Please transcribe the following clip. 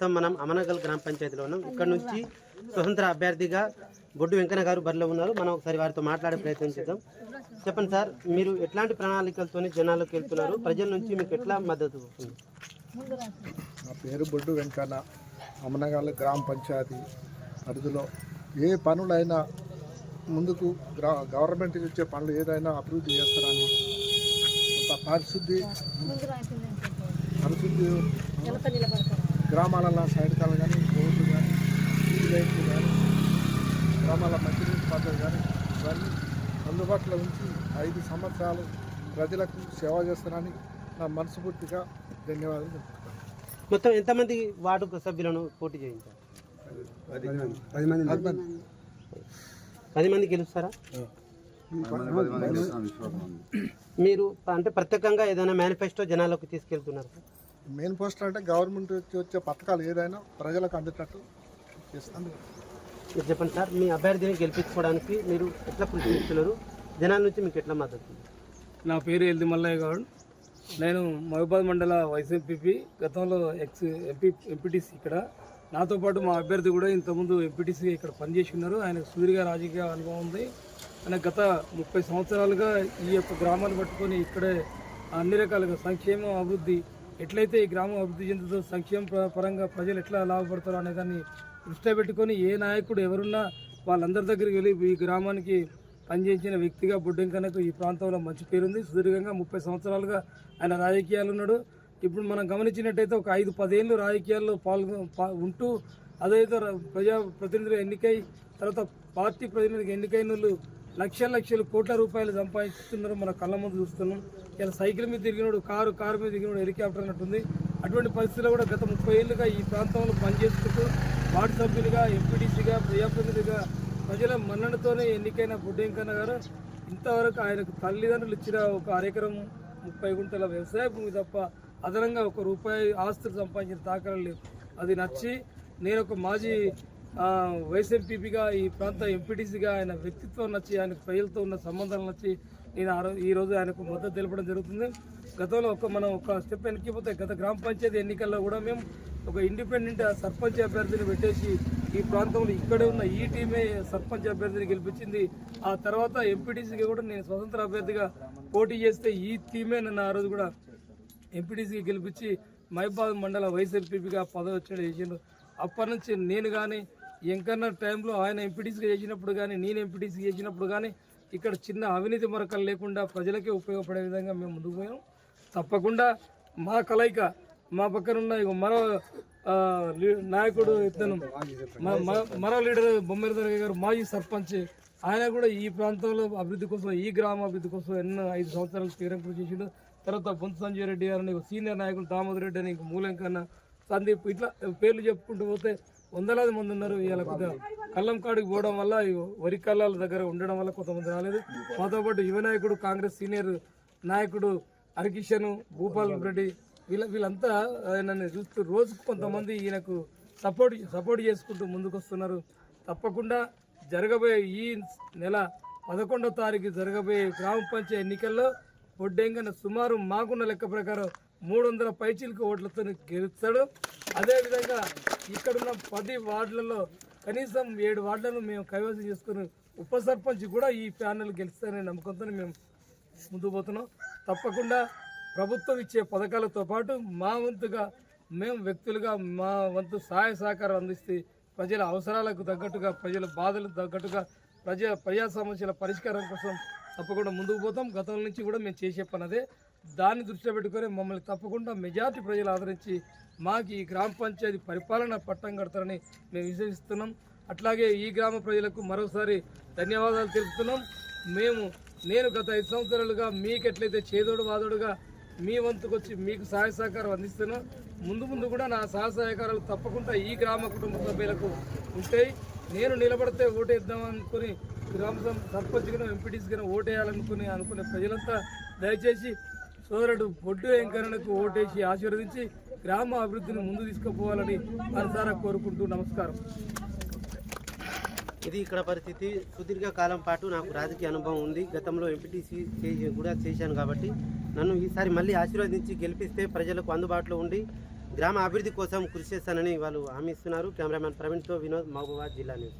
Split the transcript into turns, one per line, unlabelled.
మనం అమనగల్ గ్రామ పంచాయతీలో ఉన్నాం. ఇక్కడ నుంచి స్వతంత్ర అభ్యర్థిగా బొడ్డు వెంకన్న గారు బరిలో ఉన్నారు. మనం ఒకసారి వారితో మాట్లాడే ప్రయత్నం చేద్దాం. చెప్పండి సార్, మీరు ఎట్లాంటి ప్రణాళికలతో జనాల్లోకి వెళ్తున్నారు? ప్రజల నుంచి మీకు ఎట్లా మద్దతు వస్తుంది?
నా పేరు బొడ్డు వెంకన్న. అమనగల్ గ్రామ పంచాయతీ పరిధిలో ఏ పనులైనా ముందుకు గవర్నమెంట్ ఇచ్చే పనులు ఏదైనా అభివృద్ధి చేస్తారని, పరిశుద్ధి గ్రామాలలో సైడ్ కాలు కానీ, రోడ్లు కానీ, వీధి లైట్లు కానీ, గ్రామాల మంచినీటి పద్ధతులు కానీ ఇవన్నీ అందుబాటులో ఉంచి 5 సంవత్సరాలు ప్రజలకు సేవ చేస్తారని నా మనస్ఫూర్తిగా ధన్యవాదాలు చెప్తున్నాను.
మొత్తం ఎంతమంది వార్డు సభ్యులను పోటీ చేయించారు? 10 మంది గెలుస్తారా? మీరు అంటే ప్రత్యేకంగా ఏదైనా మేనిఫెస్టో జనాలకు తీసుకెళ్తున్నారు?
మేనిఫెస్టో అంటే గవర్నమెంట్ వచ్చే పథకాలు ఏదైనా ప్రజలకు అందేటట్టు చేస్తాను.
మీరు చెప్పండి సార్, మీ అభ్యర్థిని గెలిపించుకోవడానికి మీరు ఎట్లా కృషి చేస్తున్నారు? జనాల నుంచి మీకు ఎట్లా మద్దతు?
నా పేరు ఎల్ది మల్లయ్య గౌడ్. నేను మహబూబాద్ మండల వైస్ ఎంపీపీ, గతంలో ఎంపీటీసీ ఇక్కడ. నాతో పాటు మా అభ్యర్థి కూడా ఇంతకుముందు ఎంపీటీసీ ఇక్కడ పనిచేసి ఉన్నారు. ఆయన సుదీర్ఘ రాజకీయ అనుభవం ఉంది. ఆయన గత 30 సంవత్సరాలుగా ఈ యొక్క గ్రామాన్ని పట్టుకొని ఇక్కడే అన్ని రకాలుగా సంక్షేమం, అభివృద్ధి, ఎట్లయితే ఈ గ్రామం అభివృద్ధి చెందుతో సంక్షేమ పరంగా ప్రజలు ఎట్లా లాభపడతారో అనే దాన్ని దృష్టిలో పెట్టుకొని ఏ నాయకుడు ఎవరున్నా వాళ్ళందరి దగ్గరికి వెళ్ళి ఈ గ్రామానికి పనిచేసిన వ్యక్తిగా బొడ్డు వెంకన్నకు ఈ ప్రాంతంలో మంచి పేరుంది. సుదీర్ఘంగా 30 సంవత్సరాలుగా ఆయన రాజకీయాలు ఉన్నాడు. ఇప్పుడు మనం గమనించినట్టయితే ఒక 5-10 ఏళ్ళు రాజకీయాల్లో ఉంటూ అదైతే ప్రజాప్రతినిధులు ఎన్నికై తర్వాత పార్టీ ప్రతినిధికి ఎన్నికైన వాళ్ళు లక్షల కోట్ల రూపాయలు సంపాదిస్తున్నారు. మన కళ్ళ ముందు చూస్తున్నాం. ఇలా సైకిల్ మీద తిరిగినాడు, కారు మీద తిరిగినాడు, హెలికాప్టర్ అన్నట్టుంది. అటువంటి పరిస్థితుల్లో కూడా గత 30 ఏళ్ళుగా ఈ ప్రాంతంలో పనిచేసుకుంటూ వార్డు సభ్యులుగా, ఎంపీటీసీగా, ప్రజాప్రతినిధిగా ప్రజల మన్ననతోనే ఎన్నికైన బొడ్డు వెంకన్న గారు ఇంతవరకు ఆయనకు తల్లిదండ్రులు ఇచ్చిన ఒక అరెకరం 30 గుంటల వ్యవసాయ భూమి తప్ప అదనంగా ₹1 ఆస్తులు సంపాదించిన దాఖలు లేవు. అది నచ్చి నేను ఒక మాజీ వైస్ ఎంపీపీగా, ఈ ప్రాంత ఎంపీటీసీగా ఆయన వ్యక్తిత్వం నచ్చి, ఆయనకు ప్రజలతో ఉన్న సంబంధాలు నచ్చి నేను ఈరోజు ఆయనకు మద్దతు తెలపడం జరుగుతుంది. గతంలో మనం ఒక స్టెప్ వెనక్కిపోతే గత గ్రామ పంచాయతీ ఎన్నికల్లో కూడా మేము ఒక ఇండిపెండెంట్ సర్పంచ్ అభ్యర్థిని పెట్టేసి ఈ ప్రాంతంలో ఇక్కడే ఉన్న ఈ టీమే సర్పంచ్ అభ్యర్థిని గెలిపించింది. ఆ తర్వాత ఎంపీటీసీగా కూడా నేను స్వతంత్ర అభ్యర్థిగా పోటీ చేస్తే ఈ టీమే నన్ను ఆ రోజు కూడా ఎంపీటీసీకి గెలిపించి మహబూబాద్ మండల వైస్ ఎంపీపీగా పదవి వచ్చేది చేసిండు. అప్పటి నుంచి నేను కానీ ఎంకన్నా టైంలో ఆయన ఎంపీటీసీగా చేసినప్పుడు కానీ, నేను ఎంపీటీసీ చేసినప్పుడు కానీ ఇక్కడ చిన్న అవినీతి మరకలు లేకుండా ప్రజలకే ఉపయోగపడే విధంగా మేము ముందుకు పోయాం. తప్పకుండా మా కలయిక, మా పక్కన ఉన్న మరో నాయకుడు ఇతను మరో లీడర్ బొమ్మెరదర్గ గారు, మాజీ సర్పంచ్, ఆయన కూడా ఈ ప్రాంతంలో అభివృద్ధి కోసం, ఈ గ్రామ అభివృద్ధి కోసం ఎన్నో 5 సంవత్సరాలు తీరం కృషి చేసిండు. తర్వాత బొంతు సంజయ్ రెడ్డి గారిని, సీనియర్ నాయకులు దామోదర్ రెడ్డి అని, మూలెంకన్న, సందీప్, ఇట్లా పేర్లు చెప్పుకుంటూ పోతే వందలాది మంది ఉన్నారు. ఇలా కొద్దిగా కళ్ళం కాడికి పోవడం వల్ల, వరి కళ్ళాల దగ్గర ఉండడం వల్ల కొంతమంది రాలేదు. మాతో పాటు యువ నాయకుడు, కాంగ్రెస్ సీనియర్ నాయకుడు హరికిషన్, భూపాల్ రెడ్డి, వీళ్ళంతా ఆయనని చూస్తూ రోజుకు కొంతమంది ఈయనకు సపోర్ట్ చేసుకుంటూ ముందుకు వస్తున్నారు. తప్పకుండా జరగబోయే ఈ నెల 11వ తారీఖు జరగబోయే గ్రామ పంచాయతీ ఎన్నికల్లో బొడ్డు వెంకన్న సుమారు మాకున్న లెక్క ప్రకారం 300 పైచీలకు ఓట్లతో గెలుస్తాడు. అదేవిధంగా ఇక్కడున్న 10 వార్డులలో కనీసం 7 వార్డులను మేము కైవసం చేసుకుని ఉప సర్పంచ్ కూడా ఈ ప్యానెల్ గెలుస్తారనే నమ్మకంతో మేము ముందుకు పోతున్నాం. తప్పకుండా ప్రభుత్వం ఇచ్చే పథకాలతో పాటు మా వంతుగా మేము వ్యక్తులుగా మా వంతు సహాయ సహకారం అందిస్తే ప్రజల అవసరాలకు తగ్గట్టుగా, ప్రజల బాధలకు తగ్గట్టుగా ప్రజా సమస్యల పరిష్కారం కోసం తప్పకుండా ముందుకు పోతాం. గతం నుంచి కూడా మేము చేసే పని అదే. దాన్ని దృష్టిలో పెట్టుకొని మమ్మల్ని తప్పకుండా మెజార్టీ ప్రజలు ఆదరించి మాకు ఈ గ్రామ పంచాయతీ పరిపాలన పట్టం కడతారని మేము విశ్వసిస్తున్నాం. అట్లాగే ఈ గ్రామ ప్రజలకు మరోసారి ధన్యవాదాలు తెలుపుతున్నాం. నేను గత 5 సంవత్సరాలుగా మీకు ఎట్లయితే చేదోడు వాదోడుగా మీ వంతుకు వచ్చి మీకు సహాయ సహకారం అందిస్తున్నాం. ముందు కూడా నా సహాయ సహకారాలు తప్పకుండా ఈ గ్రామ కుటుంబ సభ్యులకు ఉంటాయి. నేను నిలబడితే ఓటేద్దాం అనుకుని గ్రామ సర్పంచ్గా, ఎంపీటీసీగా ఓటేయాలనుకునే ప్రజలంతా దయచేసి సోదరుడు బొడ్డు వెంకన్నకు ఓటేసి ఆశీర్వదించి గ్రామ అభివృద్ధిని ముందు తీసుకుపోవాలని మనసారా కోరుకుంటూ నమస్కారం.
ఇది ఇక్కడ పరిస్థితి. సుదీర్ఘ కాలం పాటు నాకు రాజకీయ అనుభవం ఉంది. గతంలో ఎంపీటీసీ కూడా చేశాను కాబట్టి నన్ను ఈసారి మళ్ళీ ఆశీర్వదించి గెలిపిస్తే ప్రజలకు అందుబాటులో ఉండి గ్రామ అభివృద్ధి కోసం కృషి చేస్తానని వాళ్ళు హామీ ఇస్తున్నారు. కెమెరామెన్ ప్రవీణ్తో వినోద్, మహబూబాబాద్ జిల్లా న్యూస్.